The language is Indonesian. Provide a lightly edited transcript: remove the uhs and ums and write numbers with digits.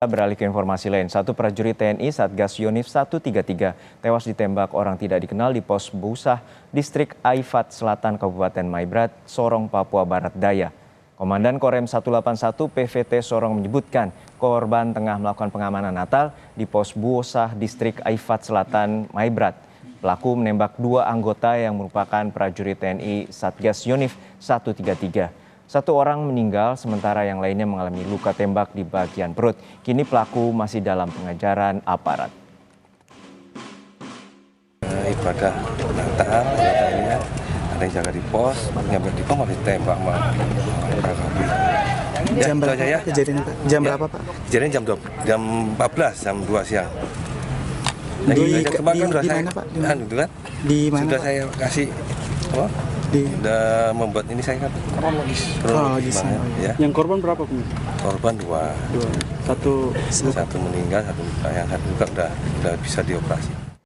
Beralih ke informasi lain, satu prajurit TNI Satgas Yonif 133 tewas ditembak orang tidak dikenal di pos Busah, distrik Aifat Selatan, Kabupaten Maibrat, Sorong, Papua Barat Daya. Komandan Korem 181 PVT Sorong menyebutkan korban tengah melakukan pengamanan Natal di pos Busah, distrik Aifat Selatan, Maibrat. Pelaku menembak dua anggota yang merupakan prajurit TNI Satgas Yonif 133. Satu orang meninggal, sementara yang lainnya mengalami luka tembak di bagian perut. Kini pelaku masih dalam pengejaran aparat. Ibadah Natal, ada yang jaga di pos, nyampe di pos masih tembak sama Jam berapa ya? Kejadian jam berapa Pak? Kejadian jam 14, jam 2 siang. Di mana Pak? Di mana? Sudah saya kasih apa? Sudah membuat ini saya kan kronologis ya. Yang korban berapa? Korban dua. Satu meninggal, satu juga udah bisa dioperasi.